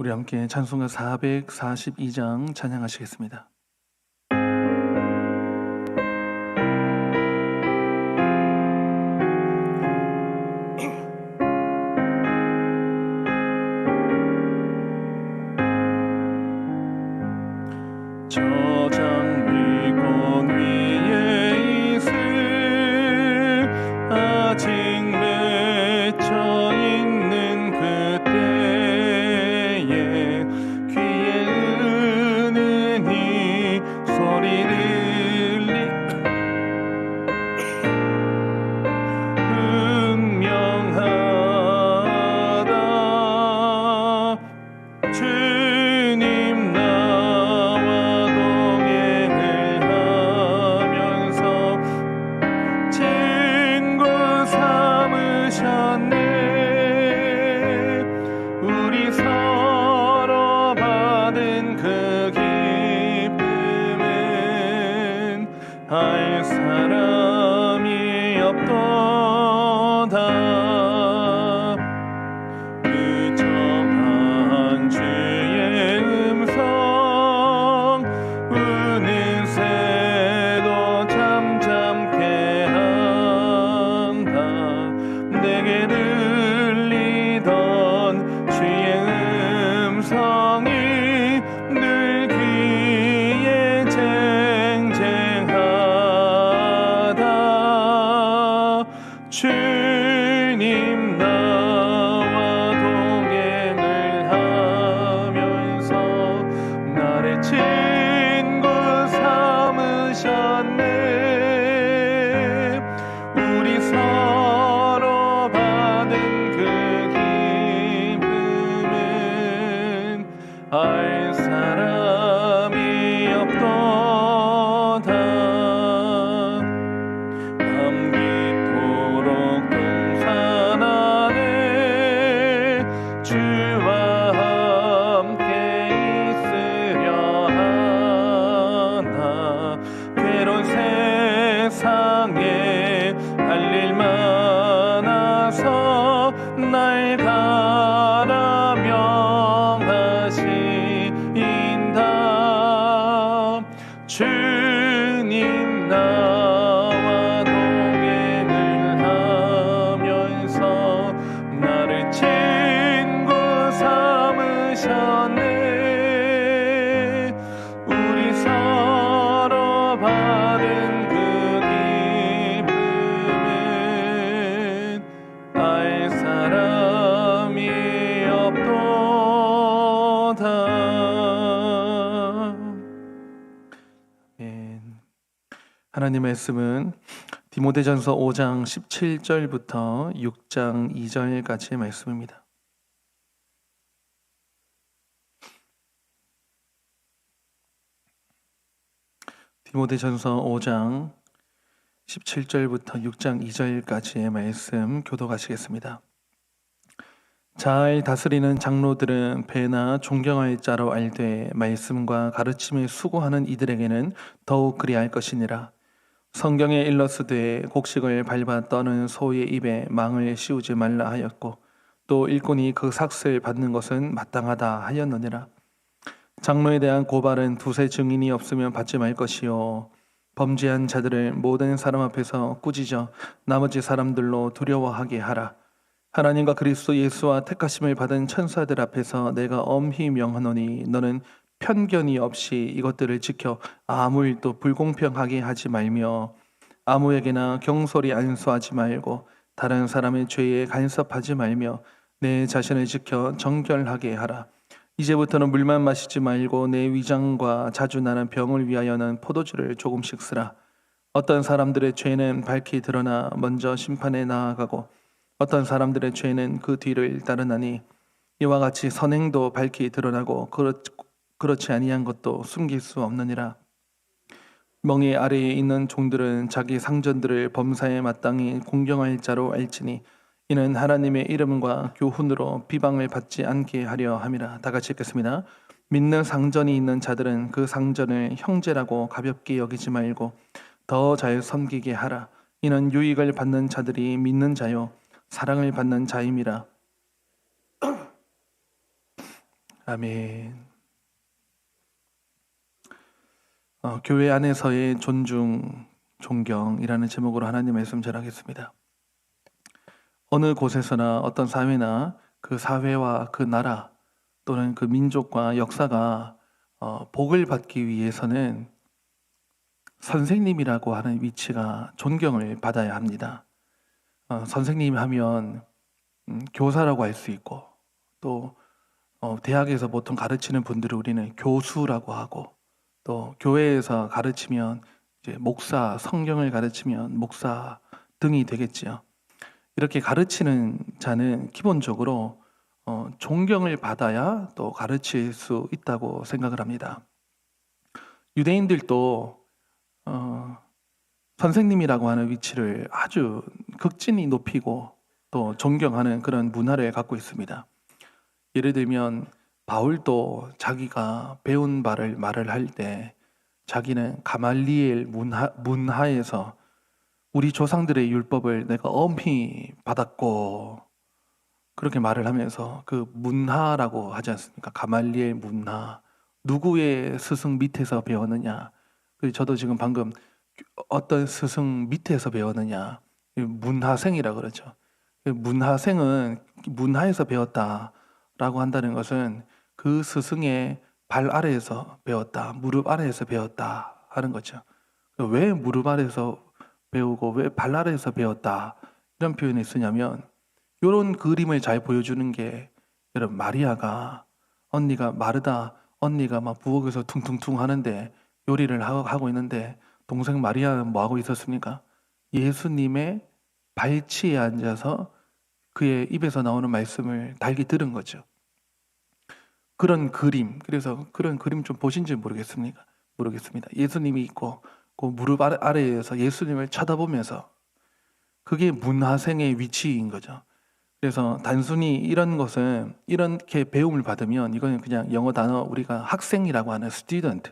우리 함께 찬송가 442장 찬양하시겠습니다. 저 장미꽃 위에 있을 아직 맺혀 있는 그때에 귀에 은은히 소리를 분명하다. 주님 나와 동행을 하면서 친구 삼으셨네. 우리 서로 받은 그 기쁨은 알 사람이 없도다. 의젓한 주의 음성 우는 새도 잠잠케 한다. 내게 들리던 주의 음성이 늘 귀에 쟁쟁하다. 주님 나와 동행을 하면서 나를 친구 삼으셨네. 우리 서로 받은 그 기쁨은 알 사람이 없도다. 밤기토록 동산 안에 주와 함께 있으려 하나. 괴로운 세상에 할 일 많아서 날 가라 명하신다. 주님 나와 동행을 하면서 나를 친구 삼으셨네. 우리 서로 받은 그 기쁨은 알 사람이 없도다. 아멘. 하나님의 말씀은 디모데전서 5장 17절부터 6장 2절까지의 말씀입니다. 디모데전서 5장 17절부터 6장 2절까지의 말씀 교독하시겠습니다. 잘 다스리는 장로들은 배나 존경할 자로 알되 말씀과 가르침에 수고하는 이들에게는 더욱 그리할 것이니라. 성경에 일러스되 곡식을 밟아 떠는 소의 입에 망을 씌우지 말라 하였고 또 일꾼이 그 삭슬 받는 것은 마땅하다 하였느니라. 장로에 대한 고발은 두세 증인이 없으면 받지 말 것이요 범죄한 자들을 모든 사람 앞에서 꾸짖어 나머지 사람들로 두려워하게 하라. 하나님과 그리스도 예수와 택하심을 받은 천사들 앞에서 내가 엄히 명하노니 너는 편견이 없이 이것들을 지켜 아무 일도 불공평하게 하지 말며 아무에게나 경솔히 안수하지 말고 다른 사람의 죄에 간섭하지 말며 내 자신을 지켜 정결하게 하라. 이제부터는 물만 마시지 말고 내 위장과 자주 나는 병을 위하여는 포도주를 조금씩 쓰라. 어떤 사람들의 죄는 밝히 드러나 먼저 심판에 나아가고 어떤 사람들의 죄는 그 뒤를 따르나니 이와 같이 선행도 밝히 드러나고 그렇지 아니한 것도 숨길 수 없느니라. 멍에 아래에 있는 종들은 자기 상전들을 범사에 마땅히 공경할 자로 알지니 이는 하나님의 이름과 교훈으로 비방을 받지 않게 하려 함이라. 다 같이 읽겠습니다. 믿는 상전이 있는 자들은 그 상전을 형제라고 가볍게 여기지 말고 더 잘 섬기게 하라. 이는 유익을 받는 자들이 믿는 자요 사랑을 받는 자임이라. 아멘. 교회 안에서의 존중, 존경이라는 제목으로 하나님 말씀 전하겠습니다. 어느 곳에서나 어떤 사회나 그 사회와 그 나라 또는 그 민족과 역사가 복을 받기 위해서는 선생님이라고 하는 위치가 존경을 받아야 합니다. 선생님 하면 교사라고 할 수 있고 또 대학에서 보통 가르치는 분들을 우리는 교수라고 하고 또 교회에서 가르치면 이제 목사, 성경을 가르치면 목사 등이 되겠지요. 이렇게 가르치는 자는 기본적으로 존경을 받아야 또 가르칠 수 있다고 생각을 합니다. 유대인들도 선생님이라고 하는 위치를 아주 극진히 높이고 또 존경하는 그런 문화를 갖고 있습니다. 예를 들면 바울도 자기가 배운 바를 말을 할 때 자기는 가말리엘 문하에서 우리 조상들의 율법을 내가 엄히 받았고 그렇게 말을 하면서 그 문하라고 하지 않습니까? 가말리엘 문하. 누구의 스승 밑에서 배웠느냐? 저도 지금 방금 어떤 스승 밑에서 배웠느냐? 문하생이라 그러죠. 문하생은 문하에서 배웠다라고 한다는 것은 그 스승의 발 아래에서 배웠다, 무릎 아래에서 배웠다 하는 거죠. 왜 무릎 아래에서 배우고 왜 발 아래에서 배웠다 이런 표현을 쓰냐면 이런 그림을 잘 보여주는 게 여러분 마리아가 언니가 마르다 언니가 막 부엌에서 퉁퉁퉁 하는데 요리를 하고 있는데 동생 마리아는 뭐 하고 있었습니까? 예수님의 발치에 앉아서 그의 입에서 나오는 말씀을 달기 들은 거죠. 그런 그림, 그래서 그런 그림 좀 보신지 모르겠습니다. 예수님이 있고 그 무릎 아래에서 예수님을 쳐다보면서 그게 문하생의 위치인 거죠. 그래서 단순히 이런 것은 이렇게 배움을 받으면 이거는 그냥 영어 단어 우리가 학생이라고 하는 student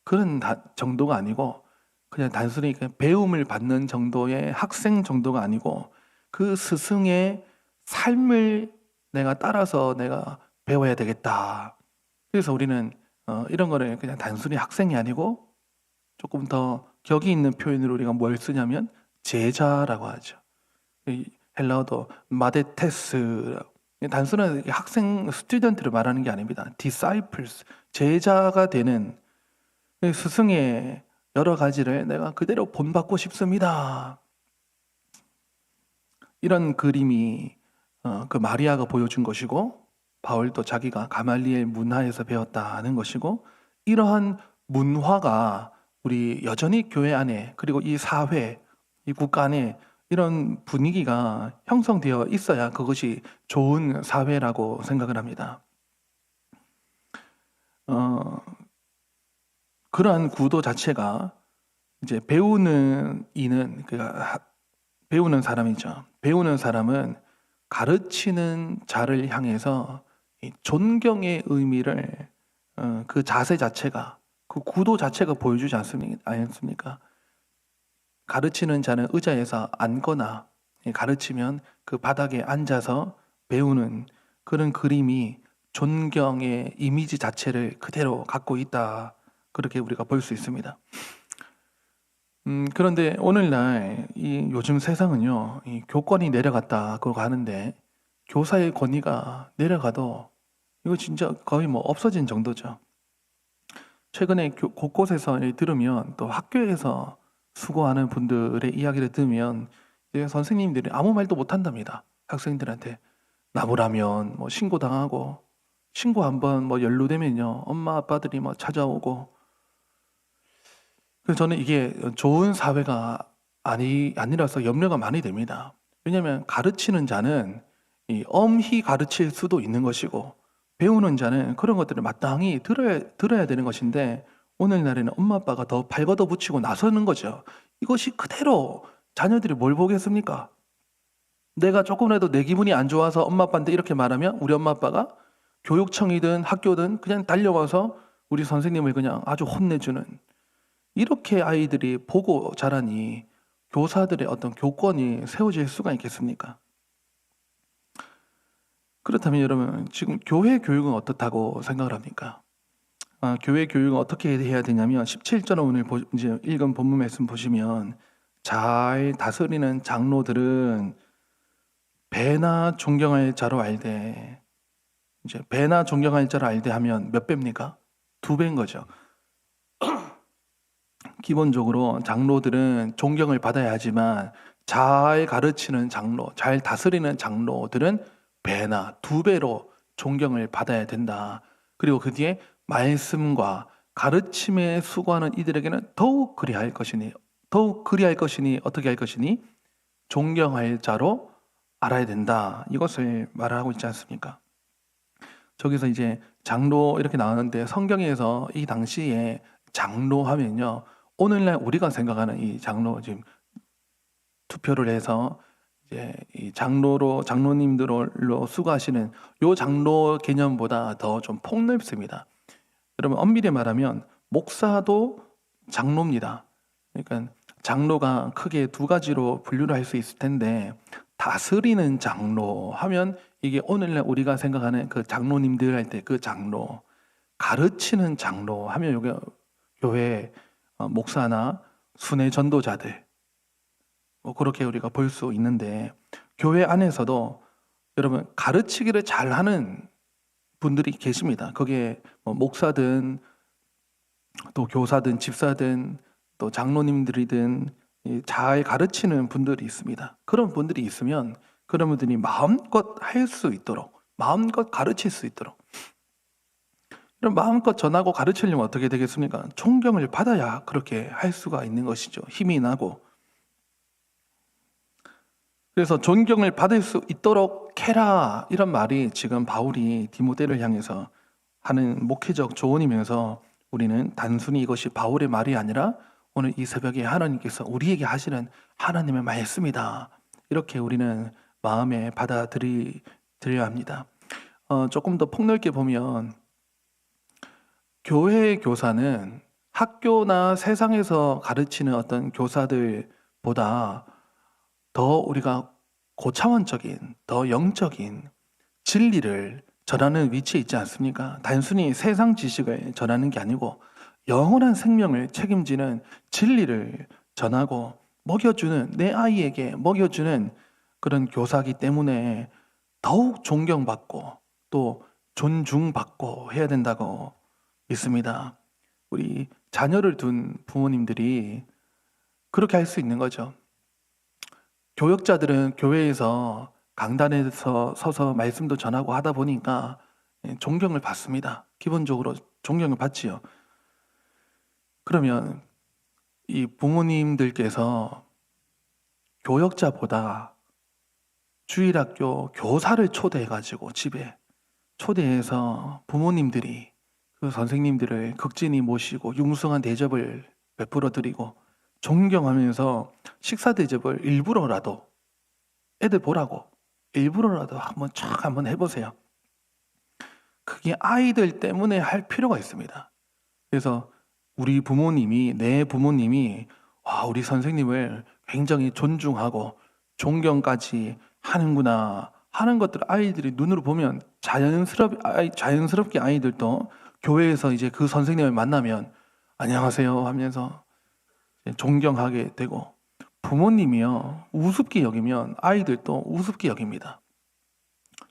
그런 정도가 아니고 그냥 단순히 배움을 받는 정도의 학생 정도가 아니고 그 스승의 삶을 내가 따라서 내가 배워야 되겠다. 그래서 우리는 이런 거를 그냥 단순히 학생이 아니고 조금 더 격이 있는 표현으로 우리가 뭘 쓰냐면 제자라고 하죠. 헬라어도 마데테스 단순한 학생 스튜던트를 말하는 게 아닙니다. disciples 제자가 되는 스승의 여러 가지를 내가 그대로 본받고 싶습니다. 이런 그림이 그 마리아가 보여준 것이고 바울도 자기가 가말리엘 문화에서 배웠다는 것이고 이러한 문화가 우리 여전히 교회 안에 그리고 이 사회, 이 국가 안에 이런 분위기가 형성되어 있어야 그것이 좋은 사회라고 생각을 합니다. 그러한 구도 자체가 이제 배우는 이는 그러니까 배우는 사람이죠. 배우는 사람은 가르치는 자를 향해서 이 존경의 의미를 그 자세 자체가 그 구도 자체가 보여주지 않습니까? 가르치는 자는 의자에서 앉거나 가르치면 그 바닥에 앉아서 배우는 그런 그림이 존경의 이미지 자체를 그대로 갖고 있다. 그렇게 우리가 볼 수 있습니다. 그런데 오늘날 이 요즘 세상은요, 이 교권이 내려갔다 그러고 하는데 교사의 권위가 내려가도 이거 진짜 거의 뭐 없어진 정도죠. 최근에 곳곳에서 들으면 또 학교에서 수고하는 분들의 이야기를 들으면 이제 선생님들이 아무 말도 못 한답니다. 학생들한테 나무라면 뭐 신고당하고 신고 한번 뭐 연루되면요 엄마 아빠들이 뭐 찾아오고 그래서 저는 이게 좋은 사회가 아니라서 염려가 많이 됩니다. 왜냐하면 가르치는 자는 이 엄히 가르칠 수도 있는 것이고 배우는 자는 그런 것들을 마땅히 들어야 되는 것인데 오늘날에는 엄마 아빠가 더 발걷어 붙이고 나서는 거죠. 이것이 그대로 자녀들이 뭘 보겠습니까? 내가 조금이라도 내 기분이 안 좋아서 엄마 아빠한테 이렇게 말하면 우리 엄마 아빠가 교육청이든 학교든 그냥 달려와서 우리 선생님을 그냥 아주 혼내주는 이렇게 아이들이 보고 자라니 교사들의 어떤 교권이 세워질 수가 있겠습니까? 그렇다면 여러분 지금 교회 교육은 어떻다고 생각을 합니까? 교회 교육은 어떻게 해야 되냐면 17절 오늘 이제 읽은 본문 말씀 보시면 잘 다스리는 장로들은 배나 존경할 자로 알되, 이제 배나 존경할 자로 알되 하면 몇 배입니까? 2배인 거죠. 기본적으로 장로들은 존경을 받아야 하지만 잘 가르치는 장로, 잘 다스리는 장로들은 배나 2배로 존경을 받아야 된다. 그리고 그 뒤에 말씀과 가르침에 수고하는 이들에게는 더욱 그리할 것이니 어떻게 할 것이니 존경할 자로 알아야 된다. 이것을 말하고 있지 않습니까? 저기서 이제 장로 이렇게 나오는데 성경에서 이 당시에 장로 하면요, 오늘날 우리가 생각하는 이 장로, 지금 투표를 해서 이제 이 장로님들로 수고하시는 요 장로 개념보다 더 좀 폭넓습니다. 여러분 엄밀히 말하면 목사도 장로입니다. 그러니까 장로가 크게 2가지로 분류를 할 수 있을 텐데, 다스리는 장로 하면 이게 오늘날 우리가 생각하는 그 장로님들 할 때 그 장로, 가르치는 장로 하면 요게 교회 목사나 순회 전도자들, 그렇게 우리가 볼 수 있는데, 교회 안에서도 여러분 가르치기를 잘하는 분들이 계십니다. 그게 목사든 또 교사든 집사든 또 장로님들이든 잘 가르치는 분들이 있습니다. 그런 분들이 있으면 그런 분들이 마음껏 할 수 있도록, 마음껏 가르칠 수 있도록, 이런 마음껏 전하고 가르치려면 어떻게 되겠습니까? 존경을 받아야 그렇게 할 수가 있는 것이죠. 힘이 나고. 그래서 존경을 받을 수 있도록 해라, 이런 말이 지금 바울이 디모데를 향해서 하는 목회적 조언이면서, 우리는 단순히 이것이 바울의 말이 아니라 오늘 이 새벽에 하나님께서 우리에게 하시는 하나님의 말씀이다, 이렇게 우리는 마음에 받아들여야 합니다. 조금 더 폭넓게 보면 교회의 교사는 학교나 세상에서 가르치는 어떤 교사들보다 더 우리가 고차원적인, 더 영적인 진리를 전하는 위치에 있지 않습니까? 단순히 세상 지식을 전하는 게 아니고 영원한 생명을 책임지는 진리를 전하고 먹여주는, 내 아이에게 먹여주는 그런 교사이기 때문에 더욱 존경받고 또 존중받고 해야 된다고 믿습니다. 우리 자녀를 둔 부모님들이 그렇게 할 수 있는 거죠. 교역자들은 교회에서 강단에서 서서 말씀도 전하고 하다 보니까 존경을 받습니다. 기본적으로 존경을 받지요. 그러면 이 부모님들께서 교역자보다 주일학교 교사를 초대해가지고 집에 초대해서 부모님들이 그 선생님들을 극진히 모시고 융숭한 대접을 베풀어 드리고 존경하면서 식사 대접을 일부러라도, 애들 보라고 일부러라도 한번 해보세요. 그게 아이들 때문에 할 필요가 있습니다. 그래서 우리 부모님이, 내 부모님이 우리 선생님을 굉장히 존중하고 존경까지 하는구나 하는 것들 아이들이 눈으로 보면 자연스럽게 아이들도 교회에서 이제 그 선생님을 만나면 안녕하세요 하면서 존경하게 되고, 부모님이요 우습게 여기면 아이들도 우습게 여깁니다.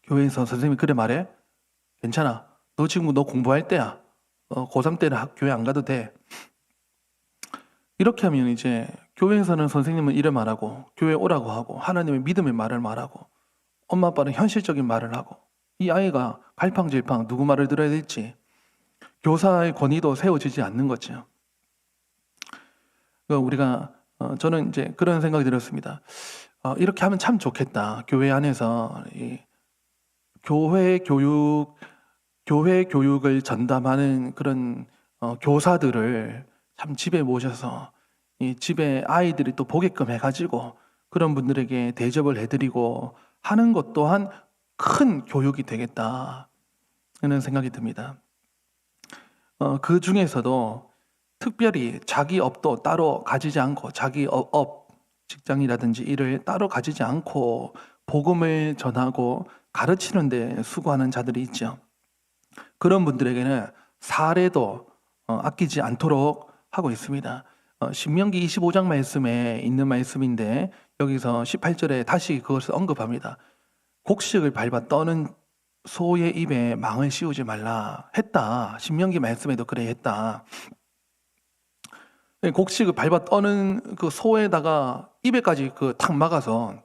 교회에서 선생님이 그래 말해? 괜찮아, 너 지금 너 공부할 때야, 고3 때는 교회 안 가도 돼. 이렇게 하면 이제 교회에서는 선생님은 이래 말하고 교회 오라고 하고 하나님의 믿음의 말을 말하고 엄마 아빠는 현실적인 말을 하고, 이 아이가 갈팡질팡 누구 말을 들어야 될지 교사의 권위도 세워지지 않는 거죠. 우리가 저는 이제 그런 생각이 들었습니다. 이렇게 하면 참 좋겠다. 교회 안에서 이 교회 교육을 전담하는 그런 교사들을 참 집에 모셔서 이 집에 아이들이 또 보게끔 해가지고 그런 분들에게 대접을 해드리고 하는 것 또한 큰 교육이 되겠다 하는 생각이 듭니다. 그 중에서도 특별히 자기 업도 따로 가지지 않고, 자기 직장이라든지 일을 따로 가지지 않고 복음을 전하고 가르치는 데 수고하는 자들이 있죠. 그런 분들에게는 사례도 아끼지 않도록 하고 있습니다. 신명기 25장 말씀에 있는 말씀인데 여기서 18절에 다시 그것을 언급합니다. 곡식을 밟아 떠는 소의 입에 망을 씌우지 말라 했다. 신명기 말씀에도 그래 했다. 곡식을 밟아 떠는 그 소에다가 입에까지 그 탁 막아서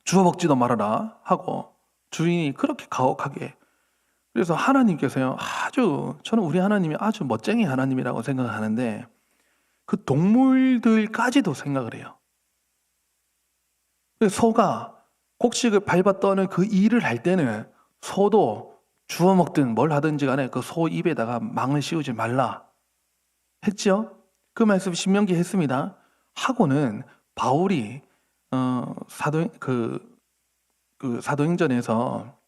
주워 먹지도 말아라 하고 주인이 그렇게 가혹하게. 그래서 하나님께서요, 저는 우리 하나님이 아주 멋쟁이 하나님이라고 생각하는데 그 동물들까지도 생각을 해요. 소가 곡식을 밟아 떠는 그 일을 할 때는 소도 주워 먹든 뭘 하든지 간에 그 소 입에다가 망을 씌우지 말라 했죠. 그 말씀 신명기 했습니다. 하고는 바울이 사도행전에서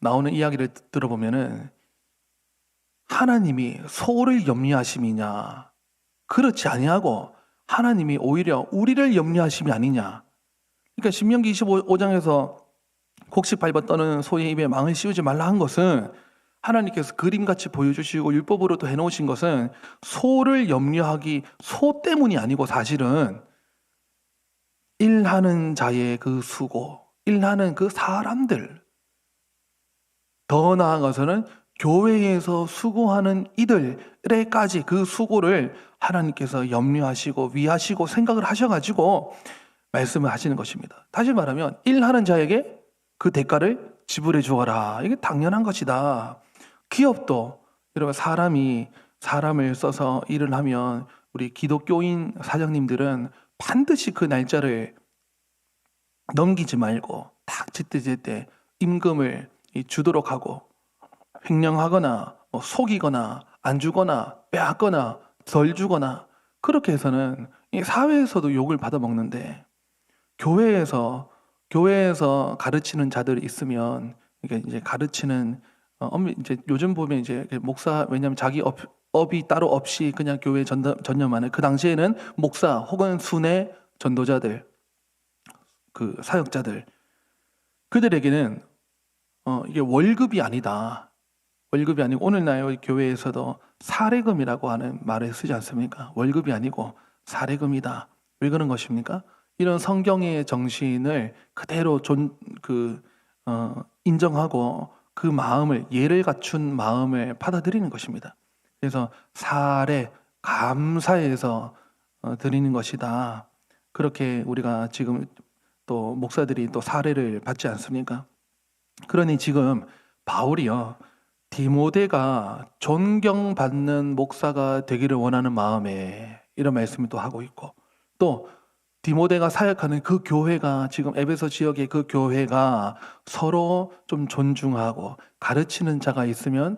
나오는 이야기를 들어보면은 하나님이 소를 염려하심이냐, 그렇지 아니하고 하나님이 오히려 우리를 염려하심이 아니냐. 그러니까 신명기 25장에서 곡식 밟아 떠는 소의 입에 망을 씌우지 말라 한 것은 하나님께서 그림같이 보여주시고 율법으로도 해놓으신 것은 소를 염려하기, 소 때문이 아니고 사실은 일하는 자의 그 수고, 일하는 그 사람들, 더 나아가서는 교회에서 수고하는 이들에까지 그 수고를 하나님께서 염려하시고 위하시고 생각을 하셔가지고 말씀을 하시는 것입니다. 다시 말하면 일하는 자에게 그 대가를 지불해 주어라. 이게 당연한 것이다. 기업도 여러분 사람이 사람을 써서 일을 하면 우리 기독교인 사장님들은 반드시 그 날짜를 넘기지 말고 딱 제때 임금을 주도록 하고 횡령하거나 속이거나 안 주거나 빼앗거나 덜 주거나 그렇게 해서는 이 사회에서도 욕을 받아 먹는데 교회에서 가르치는 자들이 있으면 이게 이제 가르치는 이제 요즘 보면 이제 목사 왜냐하면 자기 업이 따로 없이 그냥 교회 전념하는 그 당시에는 목사 혹은 순회 전도자들 그 사역자들 그들에게는 이게 월급이 아니다. 월급이 아니고 오늘날 교회에서도 사례금이라고 하는 말을 쓰지 않습니까? 월급이 아니고 사례금이다. 왜 그런 것입니까? 이런 성경의 정신을 그대로 인정하고 그 마음을 예를 갖춘 마음을 받아들이는 것입니다. 그래서 사례 감사해서 드리는 것이다. 그렇게 우리가 지금 또 목사들이 또 사례를 받지 않습니까? 그러니 지금 바울이요 디모데가 존경받는 목사가 되기를 원하는 마음에 이런 말씀을 또 하고 있고 또 디모데가 사역하는 그 교회가 지금 에베소 지역의 그 교회가 서로 좀 존중하고 가르치는 자가 있으면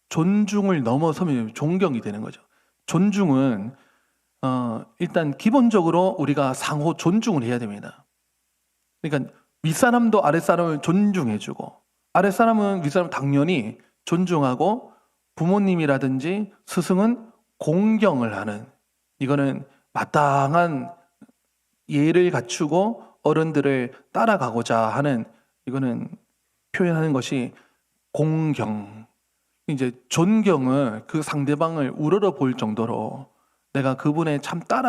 존중을 넘어서면 존경이 되는 거죠. 존중은 일단 기본적으로 우리가 상호 존중을 해야 됩니다. 그러니까 윗사람도 아랫사람을 존중해주고 아랫사람은 윗사람 당연히 존중하고 부모님이라든지 스승은 공경을 하는 이거는 마땅한 예를 갖추고 어른들을 따라가고자 하는 이거는 표현하는 것이 공경. 이제 존경은 그 상대방을 우러러 볼 정도로 내가 그분의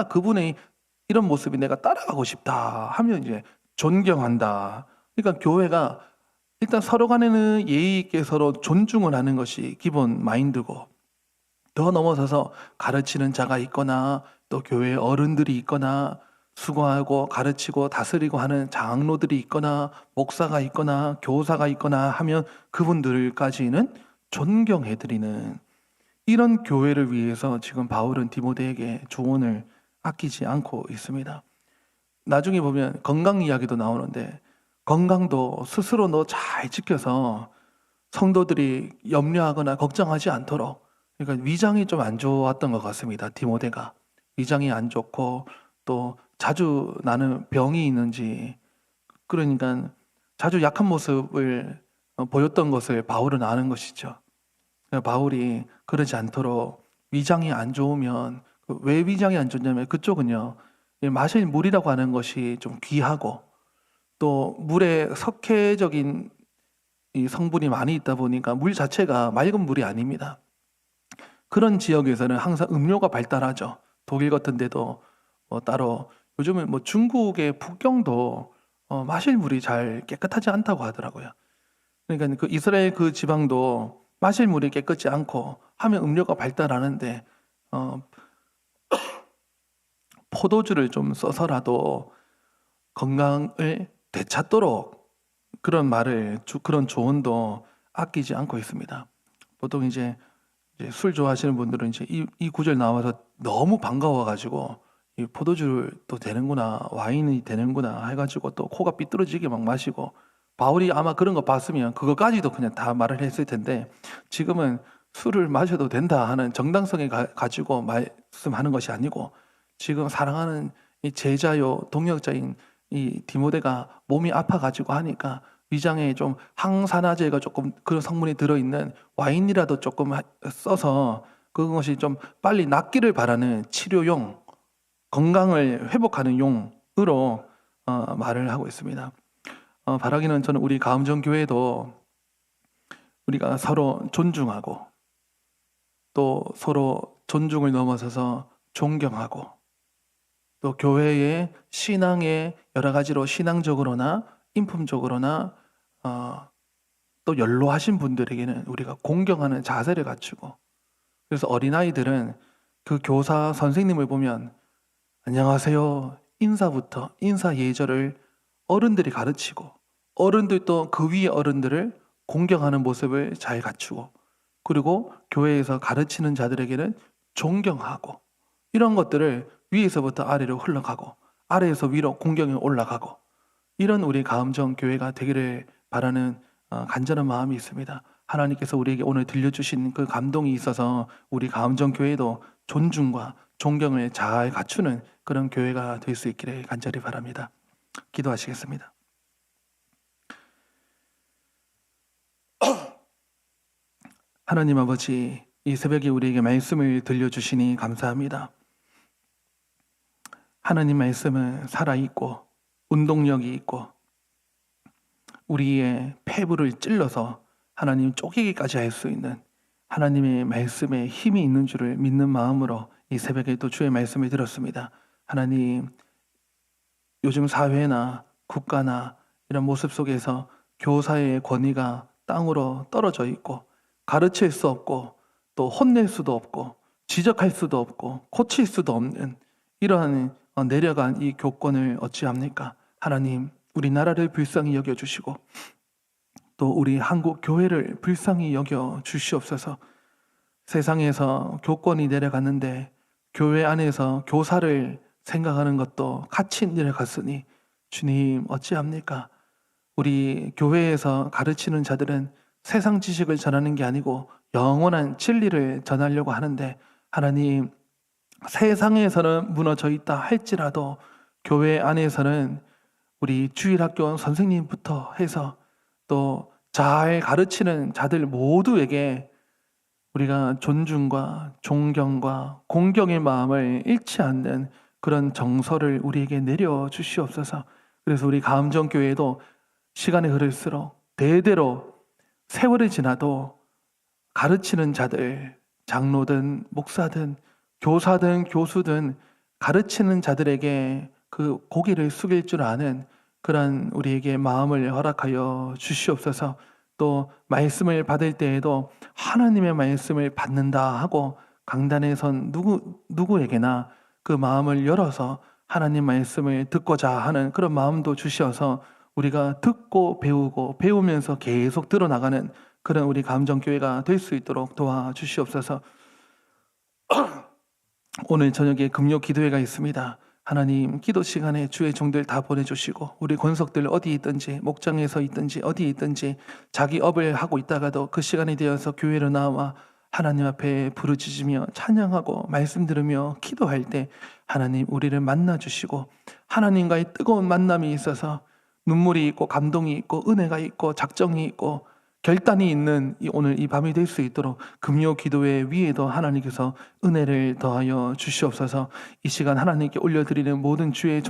그분의 이런 모습이 내가 따라가고 싶다 하면 이제 존경한다. 그러니까 교회가 일단 서로 간에는 예의 있게 서로 존중을 하는 것이 기본 마인드고 더 넘어서서 가르치는 자가 있거나 또 교회 어른들이 있거나 수고하고 가르치고 다스리고 하는 장로들이 있거나 목사가 있거나 교사가 있거나 하면 그분들까지는 존경해드리는 이런 교회를 위해서 지금 바울은 디모데에게 조언을 아끼지 않고 있습니다. 나중에 보면 건강 이야기도 나오는데 건강도 스스로 너 잘 지켜서 성도들이 염려하거나 걱정하지 않도록 그러니까 위장이 좀 안 좋았던 것 같습니다. 디모데가 위장이 안 좋고 또 자주 나는 병이 있는지 그러니까 자주 약한 모습을 보였던 것을 바울은 아는 것이죠. 바울이 그러지 않도록 위장이 안 좋으면 왜 위장이 안 좋냐면 그쪽은요 마실 물이라고 하는 것이 좀 귀하고 또 물에 석회적인 이 성분이 많이 있다 보니까 물 자체가 맑은 물이 아닙니다. 그런 지역에서는 항상 음료가 발달하죠. 독일 같은 데도 따로 요즘은 중국의 북경도 마실 물이 잘 깨끗하지 않다고 하더라고요. 그러니까 그 이스라엘 그 지방도 마실 물이 깨끗지 않고 하면 음료가 발달하는데 포도주를 좀 써서라도 건강을 되찾도록 그런 그런 조언도 아끼지 않고 있습니다. 보통 이제 술 좋아하시는 분들은 이제 이 구절 나와서 너무 반가워가지고 이 포도주를 또 되는구나, 와인이 되는구나 해가지고 또 코가 삐뚤어지게 막 마시고, 바울이 아마 그런 거 봤으면 그거까지도 그냥 다 말을 했을 텐데, 지금은 술을 마셔도 된다 하는 정당성에 가지고 말씀하는 것이 아니고, 지금 사랑하는 이 제자요 동역자인 이 디모데가 몸이 아파가지고 하니까 위장에 좀 항산화제가 조금 그런 성분이 들어있는 와인이라도 조금 써서 그것이 좀 빨리 낫기를 바라는 치료용, 건강을 회복하는 용으로 말을 하고 있습니다. 바라기는 저는 우리 가음정 교회도 우리가 서로 존중하고 또 서로 존중을 넘어서서 존경하고 또 교회의 신앙의 여러 가지로 신앙적으로나 인품적으로나 또 연로하신 분들에게는 우리가 공경하는 자세를 갖추고, 그래서 어린아이들은 그 교사 선생님을 보면 안녕하세요 인사부터 인사 예절을 어른들이 가르치고, 어른들도 그 위의 어른들을 공경하는 모습을 잘 갖추고, 그리고 교회에서 가르치는 자들에게는 존경하고, 이런 것들을 위에서부터 아래로 흘러가고 아래에서 위로 공경이 올라가고, 이런 우리 가음정 교회가 되기를 바라는 간절한 마음이 있습니다. 하나님께서 우리에게 오늘 들려주신 그 감동이 있어서 우리 가음정 교회도 존중과 존경을 잘 갖추는 그런 교회가 될 수 있기를 간절히 바랍니다. 기도하시겠습니다. 하나님 아버지, 이 새벽에 우리에게 말씀을 들려주시니 감사합니다. 하나님 말씀은 살아있고 운동력이 있고 우리의 폐부를 찔러서 하나님 쪼개기까지 할 수 있는 하나님의 말씀에 힘이 있는 줄을 믿는 마음으로 이 새벽에 또 주의 말씀을 들었습니다. 하나님, 요즘 사회나 국가나 이런 모습 속에서 교사의 권위가 땅으로 떨어져 있고 가르칠 수 없고 또 혼낼 수도 없고 지적할 수도 없고 고칠 수도 없는 이러한 내려간 이 교권을 어찌합니까? 하나님, 우리나라를 불쌍히 여겨주시고 또 우리 한국 교회를 불쌍히 여겨 주시옵소서. 세상에서 교권이 내려갔는데 교회 안에서 교사를 생각하는 것도 같이 내려갔으니 주님 어찌합니까? 우리 교회에서 가르치는 자들은 세상 지식을 전하는 게 아니고 영원한 진리를 전하려고 하는데, 하나님, 세상에서는 무너져 있다 할지라도 교회 안에서는 우리 주일학교 선생님부터 해서 또 잘 가르치는 자들 모두에게 우리가 존중과 존경과 공경의 마음을 잃지 않는 그런 정서를 우리에게 내려 주시옵소서. 그래서 우리 가음정교회도 시간이 흐를수록 대대로 세월이 지나도 가르치는 자들, 장로든 목사든 교사든 교수든 가르치는 자들에게 그 고개를 숙일 줄 아는 그런 우리에게 마음을 허락하여 주시옵소서. 또 말씀을 받을 때에도 하나님의 말씀을 받는다 하고 강단에 선 누구에게나 그 마음을 열어서 하나님 말씀을 듣고자 하는 그런 마음도 주셔서 우리가 듣고 배우고 배우면서 계속 드러나가는 그런 우리 가음정교회가 될 수 있도록 도와주시옵소서. 오늘 저녁에 금요 기도회가 있습니다. 하나님, 기도 시간에 주의 종들 다 보내주시고 우리 권속들 어디 있든지 목장에서 있든지 어디 있든지 자기 업을 하고 있다가도 그 시간이 되어서 교회로 나와 하나님 앞에 부르짖으며 찬양하고 말씀 들으며 기도할 때 하나님 우리를 만나주시고 하나님과의 뜨거운 만남이 있어서 눈물이 있고 감동이 있고 은혜가 있고 작정이 있고 결단이 있는 오늘 이 밤이 될 수 있도록 금요 기도회 위에도 하나님께서 은혜를 더하여 주시옵소서. 이 시간 하나님께 올려드리는 모든 주의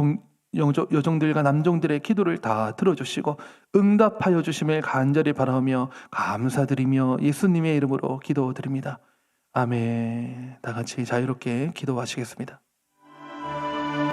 여종들과 남종들의 기도를 다 들어주시고 응답하여 주심을 간절히 바라며 감사드리며 예수님의 이름으로 기도드립니다. 아멘. 다 같이 자유롭게 기도하시겠습니다.